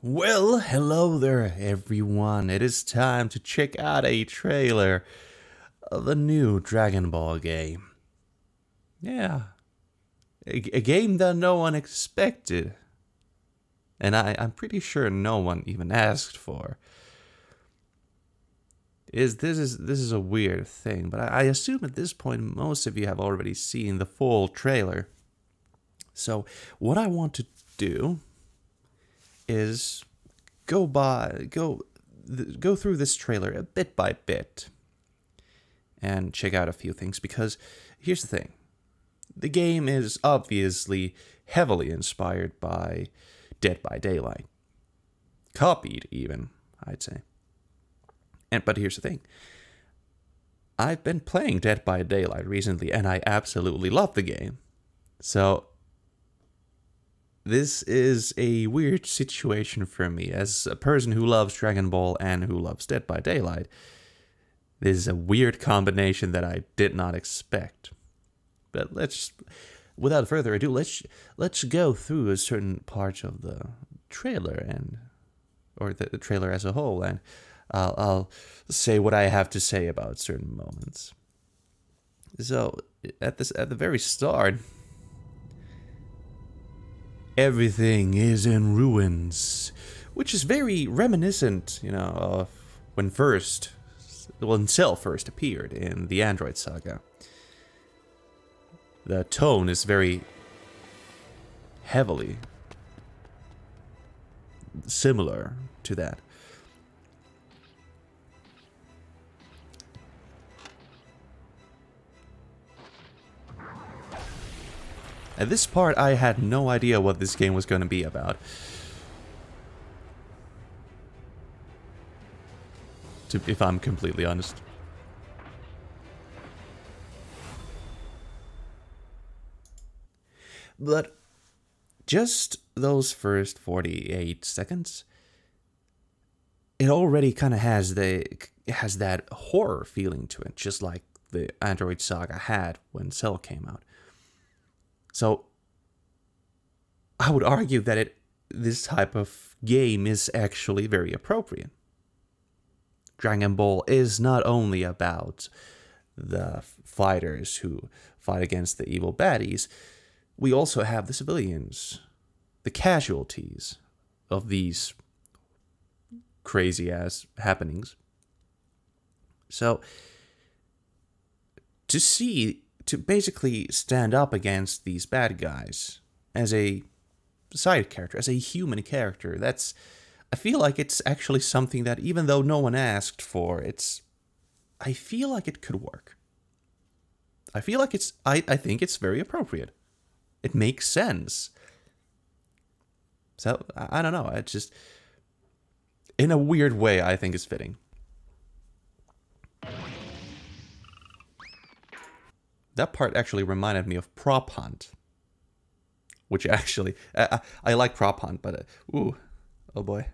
Well, hello there, everyone. It is time to check out a trailer of a new Dragon Ball game. Yeah, a game that no one expected, and I'm pretty sure no one even asked for. This is a weird thing, but I assume at this point most of you have already seen the full trailer. So what I want to do is go through this trailer a bit by bit and check out a few things, because here's the thing. The game is obviously heavily inspired by Dead by Daylight. Copied even, I'd say. But here's the thing. I've been playing Dead by Daylight recently and I absolutely love the game. So this is a weird situation for me as a person who loves Dragon Ball and who loves Dead by Daylight. This is a weird combination that I did not expect. But without further ado, let's go through a certain parts of the trailer or the trailer as a whole, and I'll say what I have to say about certain moments. So at the very start, everything is in ruins, which is very reminiscent, of when Cell first appeared in the Android Saga. The tone is very heavily similar to that. At this part, I had no idea what this game was going to be about. If I'm completely honest. But just those first 48 seconds, it already kind of has that horror feeling to it, just like the Android Saga had when Cell came out. So I would argue that this type of game is actually very appropriate. Dragon Ball is not only about the fighters who fight against the evil baddies. We also have the civilians, the casualties of these crazy-ass happenings. So to basically stand up against these bad guys as a side character, as a human character, I feel like it's actually something that, even though no one asked for, I feel like it could work. I think it's very appropriate. It makes sense. So, I don't know, it's just, in a weird way, I think it's fitting. That part actually reminded me of Prop Hunt. Which actually, I like Prop Hunt, but, ooh, oh boy.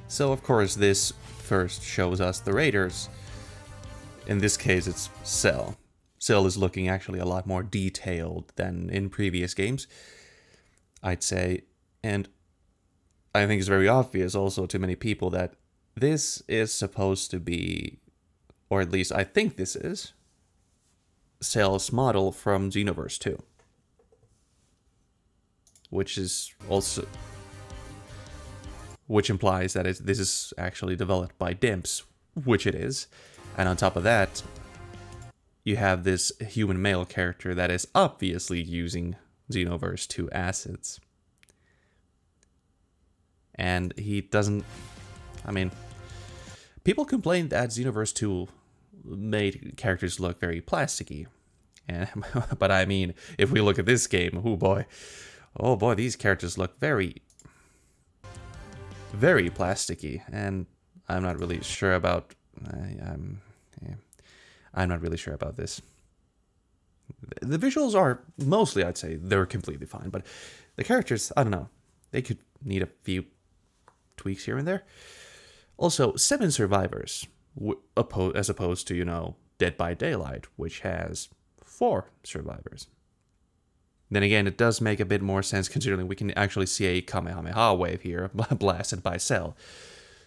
So, of course, this first shows us the Raiders. In this case, it's Cell. Cell is looking actually a lot more detailed than in previous games, I'd say. And I think it's very obvious also to many people that this is supposed to be, or at least I think this is, Cell's model from Xenoverse 2. Which implies that this is actually developed by Dimps, which it is. And on top of that, you have this human male character that is obviously using Xenoverse 2 assets. And he doesn't... I mean, people complained that Xenoverse 2 made characters look very plasticky. But I mean, if we look at this game, oh boy, these characters look very, very plasticky. And I'm not really sure about... I'm not really sure about this. The visuals are mostly, I'd say, they're completely fine. But the characters, I don't know. They could need a few tweaks here and there. Also, 7 survivors, as opposed to, Dead by Daylight, which has 4 survivors. Then again, it does make a bit more sense considering we can actually see a Kamehameha wave here blasted by Cell.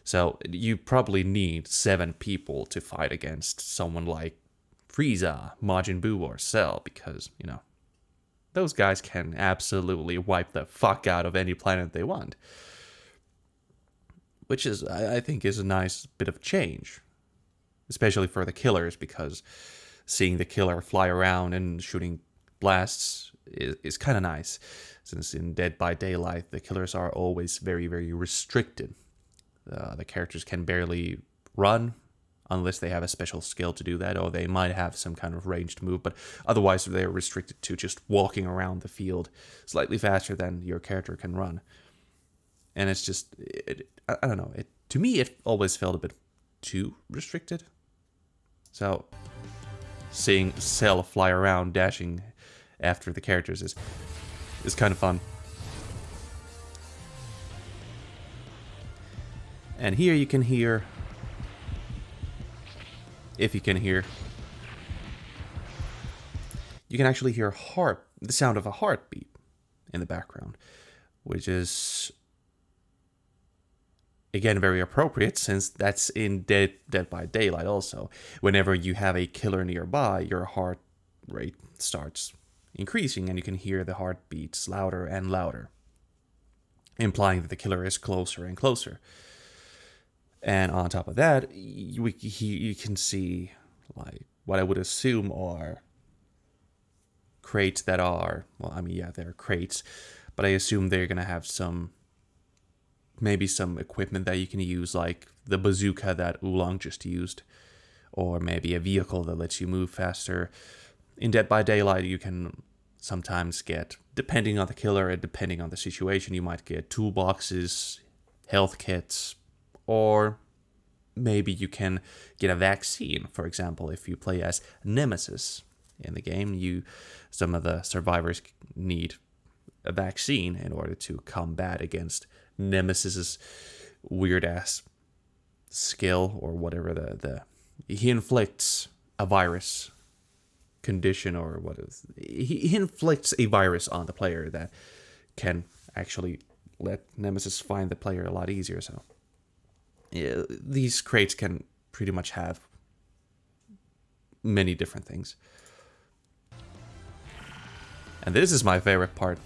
So you probably need 7 people to fight against someone like Frieza, Majin Buu, or Cell, because, you know, those guys can absolutely wipe the fuck out of any planet they want. Which is, I think, is a nice bit of change. Especially for the killers, because seeing the killer fly around and shooting blasts is kind of nice. Since in Dead by Daylight, the killers are always very, very restricted. The characters can barely run unless they have a special skill to do that, or they might have some kind of ranged move, but otherwise they're restricted to just walking around the field slightly faster than your character can run. And it's just, I don't know, to me it always felt a bit too restricted. So, seeing Cell fly around dashing after the characters is kind of fun. And here you can hear, if you can hear, you can actually hear the sound of a heartbeat in the background, which is, again, very appropriate since that's in Dead by Daylight also. Whenever you have a killer nearby, your heart rate starts increasing and you can hear the heartbeats louder and louder, implying that the killer is closer and closer. And on top of that, you can see, like, what I would assume are crates that are, well, I mean, yeah, they're crates, but I assume they're going to have maybe some equipment that you can use, like the bazooka that Oolong just used, or maybe a vehicle that lets you move faster. In Dead by Daylight, you can sometimes get, depending on the killer and depending on the situation, you might get toolboxes, health kits, or maybe you can get a vaccine. For example, if you play as Nemesis in the game, some of the survivors need a vaccine in order to combat against Nemesis's weird-ass skill, or whatever he inflicts a virus condition, or he inflicts a virus on the player that can actually let Nemesis find the player a lot easier. So yeah, these crates can pretty much have many different things. And this is my favorite part.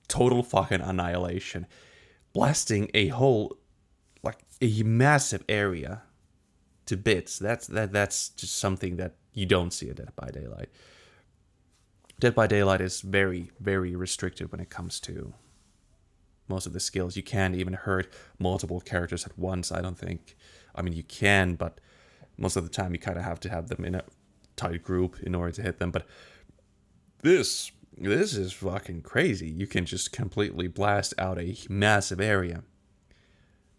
Total fucking annihilation. Blasting a whole, like, a massive area to bits. That's just something that you don't see in Dead by Daylight. Dead by Daylight is very, very restricted when it comes to most of the skills. You can't even hurt multiple characters at once, I don't think. I mean, you can, but most of the time you kind of have to have them in a tight group in order to hit them. But this is fucking crazy. You can just completely blast out a massive area,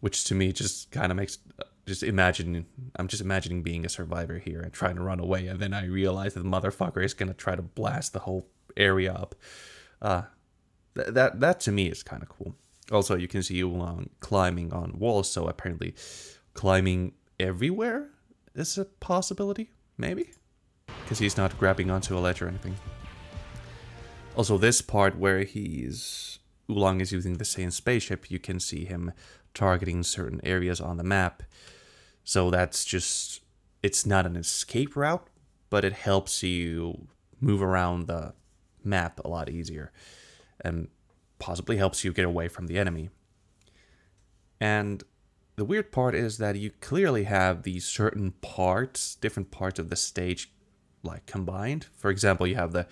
which to me just kind of makes, I'm just imagining being a survivor here and trying to run away, and then I realize that the motherfucker is going to try to blast the whole area up. That to me is kind of cool. Also, you can see Oolong climbing on walls, so apparently climbing everywhere is a possibility, maybe? Because he's not grabbing onto a ledge or anything. Also, this part where Oolong is using the same spaceship, you can see him targeting certain areas on the map. So that's just, it's not an escape route, but it helps you move around the map a lot easier, and possibly helps you get away from the enemy. And the weird part is that you clearly have these certain parts, different parts of the stage, like, combined. For example, you have the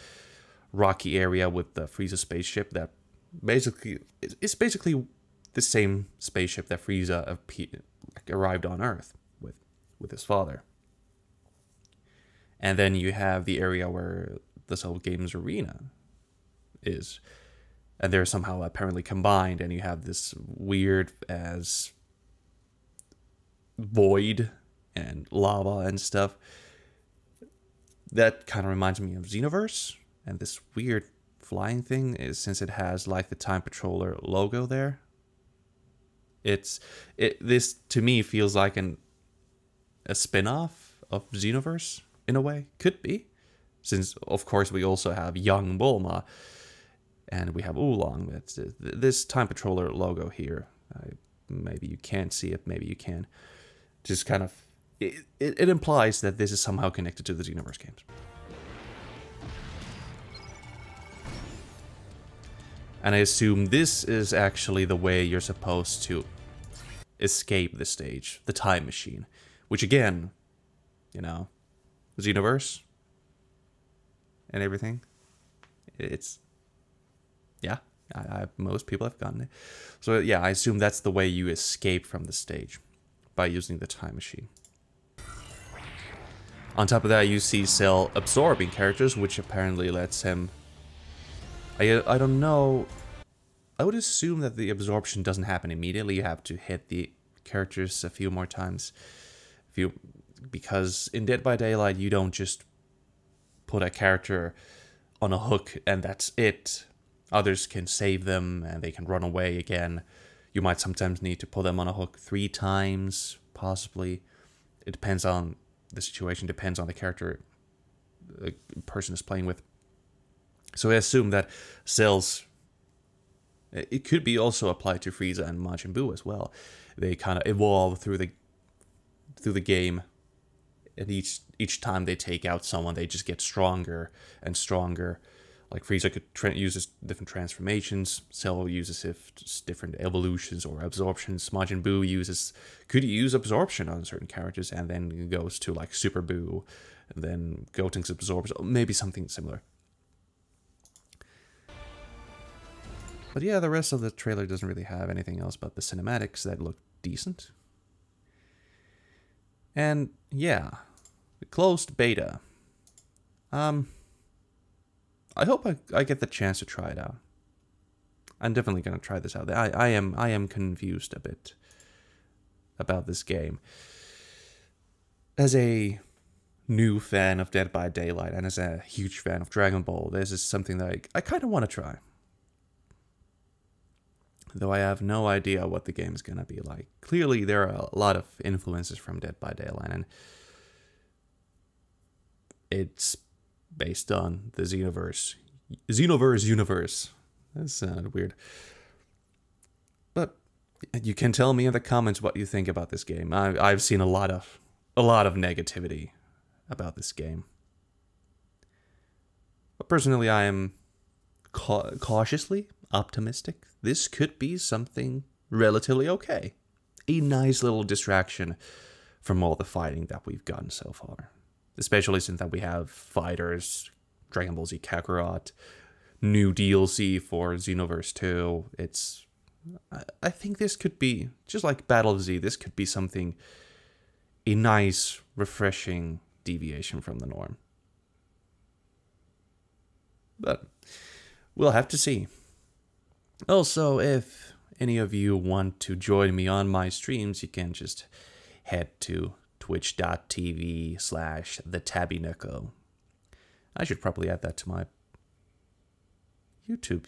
rocky area with the Frieza spaceship that basically it's basically the same spaceship that Frieza arrived on Earth with his father. And then you have the area where the Soul Games Arena is, and they're somehow apparently combined, and you have this weird as void and lava and stuff. That kind of reminds me of Xenoverse, and this weird flying thing is, since it has like the Time Patroller logo there. This to me feels like a spin-off of Xenoverse, in a way. Could be. Since, of course, we also have young Bulma, and we have Oolong. It's, this Time Patroller logo here, maybe you can't see it, maybe you can. Just kind of, it implies that this is somehow connected to the Xenoverse games. And I assume this is actually the way you're supposed to escape the stage, the time machine. Which again, you know, Xenoverse and everything. It's, yeah, most people have gotten it. So yeah, I assume that's the way you escape from the stage, by using the time machine. On top of that, you see Cell absorbing characters, which apparently lets him... I don't know. I would assume that the absorption doesn't happen immediately. You have to hit the characters a few more times. Because in Dead by Daylight, you don't just put a character on a hook and that's it. Others can save them and they can run away again. You might sometimes need to put them on a hook 3 times, possibly. It depends on the situation, depends on the character the person is playing with. So I assume that Cells, it could be also applied to Frieza and Majin Buu as well. They kind of evolve through the game, and each time they take out someone, they just get stronger and stronger. Like Frieza could uses different transformations, Cell uses different evolutions or absorptions. Majin Buu could use absorption on certain characters, and then goes to like Super Buu, and then Gotenks absorbs, maybe something similar. But yeah, the rest of the trailer doesn't really have anything else but the cinematics that look decent. And yeah, the closed beta. I hope I get the chance to try it out. I'm definitely gonna try this out. I am confused a bit about this game. As a new fan of Dead by Daylight and as a huge fan of Dragon Ball, this is something that I kind of want to try. Though I have no idea what the game is going to be like. Clearly, there are a lot of influences from Dead by Daylight, and it's based on the Xenoverse universe. That sounded weird. But you can tell me in the comments what you think about this game. I've seen a lot of negativity about this game. But personally, I am cautiously optimistic. This could be something relatively okay. A nice little distraction from all the fighting that we've gotten so far. Especially since that we have Fighters, Dragon Ball Z Kakarot, new DLC for Xenoverse 2. I think this could be, just like Battle of Z, this could be something, a nice, refreshing deviation from the norm. But we'll have to see. Also, if any of you want to join me on my streams, you can just head to twitch.tv/thetabbynicko. I should probably add that to my YouTube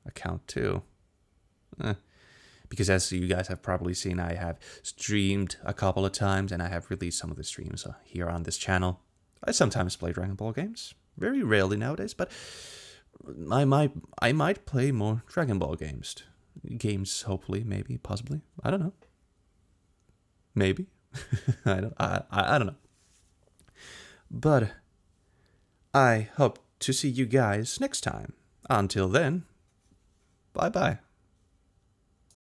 account too. Because as you guys have probably seen, I have streamed a couple of times and I have released some of the streams here on this channel. I sometimes play Dragon Ball games. Very rarely nowadays, but I might play more Dragon Ball games. Hopefully, maybe, possibly. I don't know. Maybe. I don't know. But I hope to see you guys next time. Until then, bye-bye.